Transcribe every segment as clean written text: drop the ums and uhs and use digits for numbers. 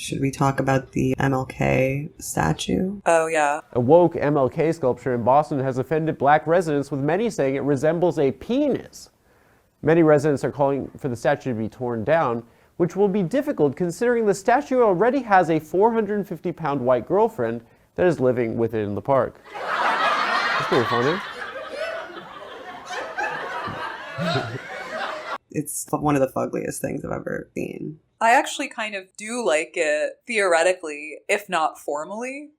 Should we talk about the MLK statue? Oh, yeah. A woke MLK sculpture in Boston has offended black residents, with many saying it resembles a penis. Many residents are calling for the statue to be torn down, which will be difficult considering the statue already has a 450-pound white girlfriend that is living with it in the park. That's pretty funny. It's one of the fuggliest things I've ever seen. I actually kind of do like it theoretically, if not formally.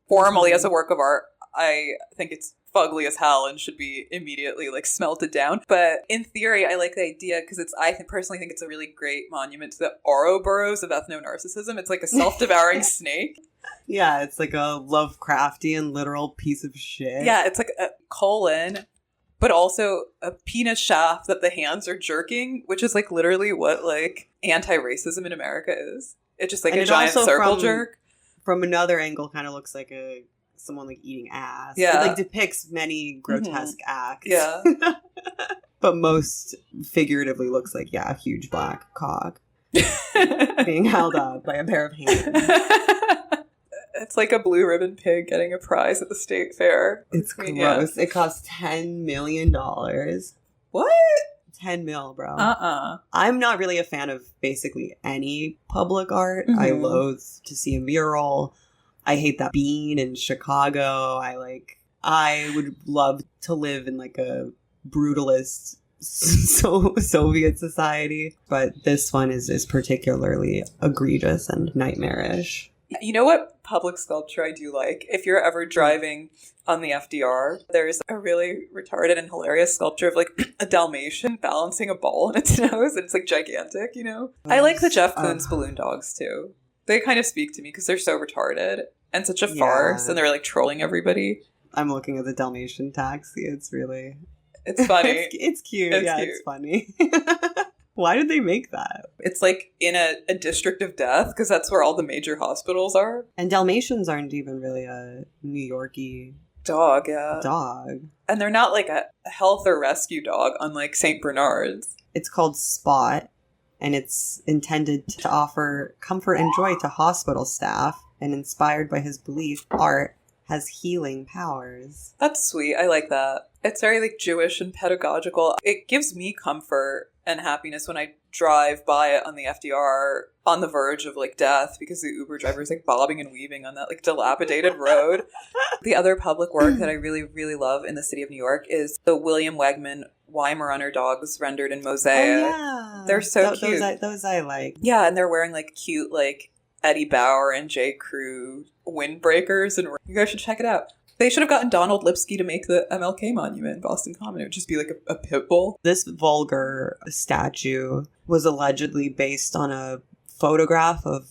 Formally, as a work of art, I think it's fugly as hell and should be immediately like smelted down. But in theory, I like the idea because personally think it's a really great monument to the Ouroboros of ethno-narcissism. It's like a self-devouring snake. Yeah, it's like a Lovecraftian literal piece of shit. Yeah, it's like a colon, but also a penis shaft that the hands are jerking, which is like literally what like anti-racism in America is. It's just like a giant circle jerk. From another angle, kind of looks like someone like eating ass. Yeah. It like depicts many grotesque acts. Yeah. But most figuratively looks like, a huge black cock being held up by a pair of hands. It's like a blue ribbon pig getting a prize at the state fair. It's gross. It costs $10 million. What? 10 mil, bro. Uh-uh. I'm not really a fan of basically any public art. I loathe to see a mural. I hate that bean in Chicago. I would love to live in like a brutalist Soviet society, but this one is particularly egregious and nightmarish. You know what public sculpture I do like? If you're ever driving on the FDR, there's a really retarded and hilarious sculpture of like a Dalmatian balancing a ball on its nose, and it's like gigantic, you know? I like the Jeff Koons balloon dogs too. They kind of speak to me because they're so retarded and such a farce, and they're like trolling everybody. I'm looking at the Dalmatian taxi. It's really... It's funny. It's cute. It's cute. It's funny. Why did they make that? It's like in a district of death because that's where all the major hospitals are. And Dalmatians aren't even really a New York-y dog, yeah. Dog. And they're not like a health or rescue dog, unlike St. Bernard's. It's called Spot, and it's intended to offer comfort and joy to hospital staff, and inspired by his belief, art has healing powers. That's sweet. I like that. It's very like Jewish and pedagogical. It gives me comfort and happiness when I drive by it on the FDR on the verge of like death because the Uber driver is like bobbing and weaving on that like dilapidated road. The other public work that I really, really love in the city of New York is the William Wegman Weimaraner dogs rendered in mosaic. Oh, yeah. They're so cute. Those I like. Yeah, and they're wearing like cute like Eddie Bauer and J. Crew windbreakers, and you guys should check it out. They should have gotten Donald Lipsky to make the MLK monument in Boston Common. It would just be like a pit bull. This vulgar statue was allegedly based on a photograph of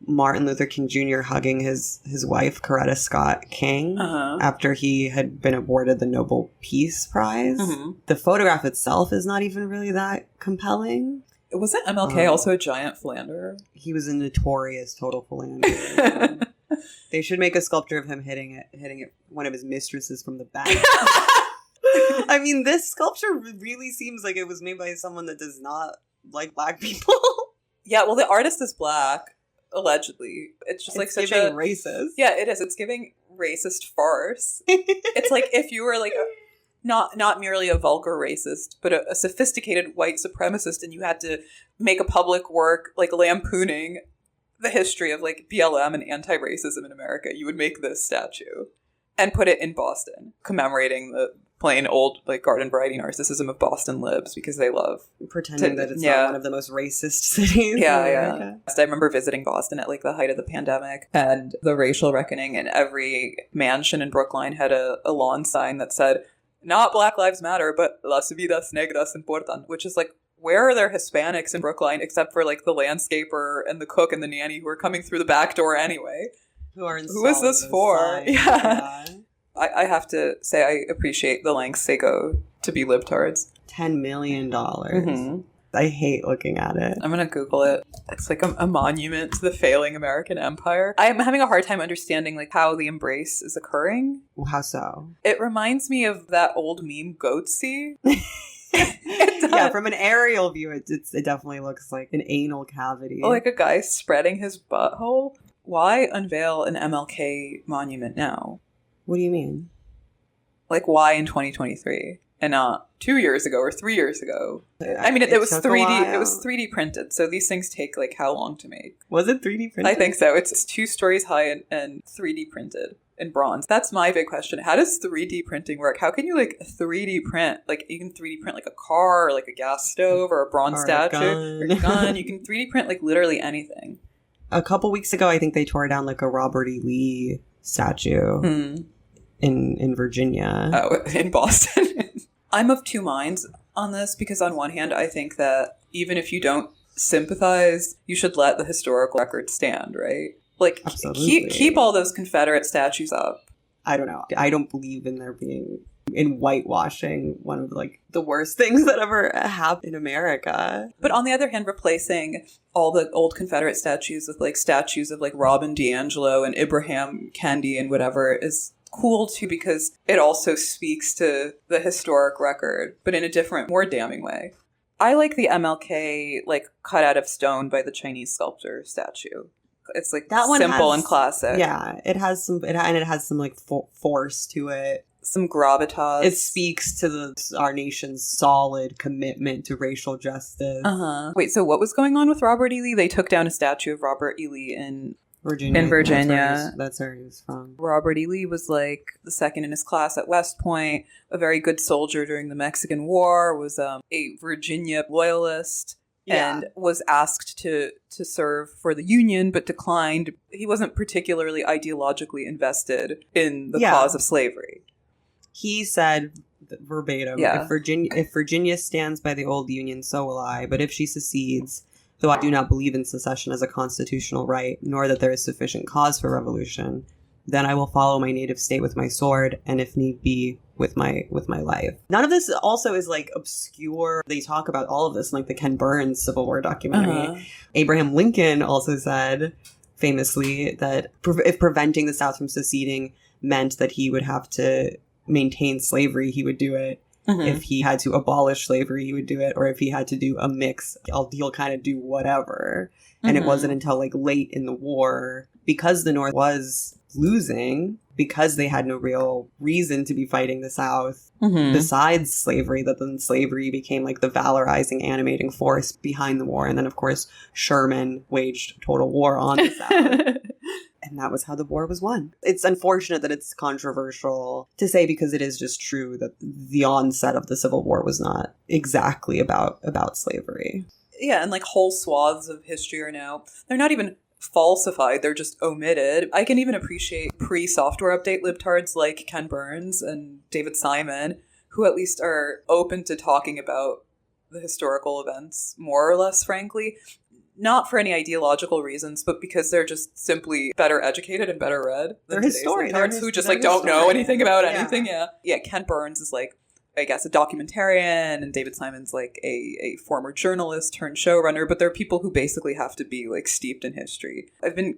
Martin Luther King Jr. hugging his wife, Coretta Scott King, after he had been awarded the Nobel Peace Prize. The photograph itself is not even really that compelling. Wasn't MLK also a giant philanderer? He was a notorious total philanderer. They should make a sculpture of him hitting it one of his mistresses from the back. I mean, this sculpture really seems like it was made by someone that does not like black people. Yeah, well, the artist is black, allegedly. It's just like such a racist. Yeah, it is. It's giving racist farce. It's like if you were like not merely a vulgar racist, but a sophisticated white supremacist, and you had to make a public work like lampooning the history of like BLM and anti-racism in America, you would make this statue and put it in Boston, commemorating the plain old like garden variety narcissism of Boston libs because they love pretending that it's not one of the most racist cities. Yeah. I remember visiting Boston at like the height of the pandemic, and the racial reckoning, and every mansion in Brookline had a lawn sign that said, not Black Lives Matter, but Las Vidas Negras Importan, which is like, where are there Hispanics in Brookline except for like the landscaper and the cook and the nanny who are coming through the back door anyway? Who is this for? Yeah. I have to say I appreciate the lengths they go to be libtards. $10 million. I hate looking at it. I'm going to Google it. It's like a monument to the failing American empire. I'm having a hard time understanding like how the embrace is occurring. How so? It reminds me of that old meme Goatsy. Yeah, from an aerial view, it definitely looks like an anal cavity. Like a guy spreading his butthole. Why unveil an MLK monument now? What do you mean? Like, why in 2023 and not 2 years ago or 3 years ago? I mean, it was took a 3D. while. It was 3D printed, so these things take like how long to make? Was it 3D printed? I think so. It's 2 stories high and 3D printed in bronze. That's my big question. How does 3D printing work? How can you like 3D print? Like you can 3D print like a car or like a gas stove or a bronze statue or a gun. You can 3D print like literally anything. A couple weeks ago, I think they tore down like a Robert E. Lee statue in Virginia. Oh, in Boston. I'm of two minds on this because on one hand, I think that even if you don't sympathize, you should let the historical record stand, right? Like, keep all those Confederate statues up. I don't know. I don't believe in there being in whitewashing one of like the worst things that ever happened in America. But on the other hand, replacing all the old Confederate statues with like statues of like Robin DiAngelo and Abraham Kendi and whatever is cool too, because it also speaks to the historic record, but in a different, more damning way. I like the MLK like cut out of stone by the Chinese sculptor statue. It's like that one simple and classic. Yeah, it has some, it has some like force to it. Some gravitas. It speaks to our nation's solid commitment to racial justice. Wait, so what was going on with Robert E. Lee? They took down a statue of Robert E. Lee in Virginia. That's where he was from. Robert E. Lee was like the second in his class at West Point, a very good soldier during the Mexican War, was a Virginia loyalist. Yeah. And was asked to serve for the Union, but declined. He wasn't particularly ideologically invested in the cause of slavery. He said verbatim, if Virginia stands by the old Union, so will I. But if she secedes, though I do not believe in secession as a constitutional right, nor that there is sufficient cause for revolution, then I will follow my native state with my sword, and if need be, with my life. None of this also is like obscure. They talk about all of this in like the Ken Burns Civil War documentary. Abraham Lincoln also said famously that if preventing the South from seceding meant that he would have to maintain slavery, he would do it. If he had to abolish slavery, he would do it. Or if he had to do a mix, he'll kind of do whatever. And it wasn't until like late in the war, because the North was losing, because they had no real reason to be fighting the South besides slavery, that then slavery became like the valorizing, animating force behind the war. And then, of course, Sherman waged total war on the South. And that was how the war was won. It's unfortunate that it's controversial to say, because it is just true that the onset of the Civil War was not exactly about slavery. Yeah, and like whole swaths of history are now, they're not even falsified, they're just omitted. I can even appreciate pre-software update libtards like Ken Burns and David Simon, who at least are open to talking about the historical events more or less frankly. Not for any ideological reasons, but because they're just simply better educated and better read than today's historians who just like don't know anything about anything. Yeah. Ken Burns is like, I guess, a documentarian, and David Simon's like a former journalist turned showrunner, but they're people who basically have to be like steeped in history. I've been